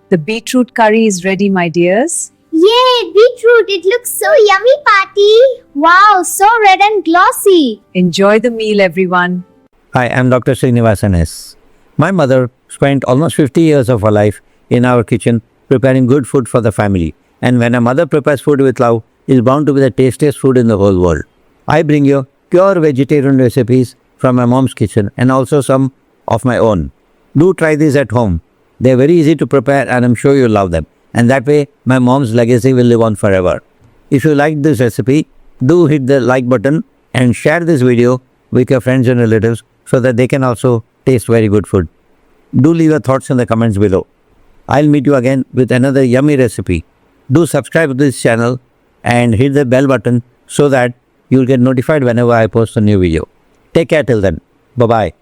The beetroot curry is ready, my dears. Yay, beetroot! It looks so yummy, Party! Wow, so red and glossy! Enjoy the meal, everyone. Hi, I'm Dr. Srinivasan S. My mother spent almost 50 years of her life in our kitchen preparing good food for the family. And when a mother prepares food with love, it's bound to be the tastiest food in the whole world. I bring you pure vegetarian recipes from my mom's kitchen and also some of my own. Do try these at home. They're very easy to prepare and I'm sure you'll love them. And that way, my mom's legacy will live on forever. If you liked this recipe, do hit the like button and share this video with your friends and relatives so that they can also taste very good food. Do leave your thoughts in the comments below. I'll meet you again with another yummy recipe. Do subscribe to this channel and hit the bell button so that you'll get notified whenever I post a new video. Take care till then. Bye-bye.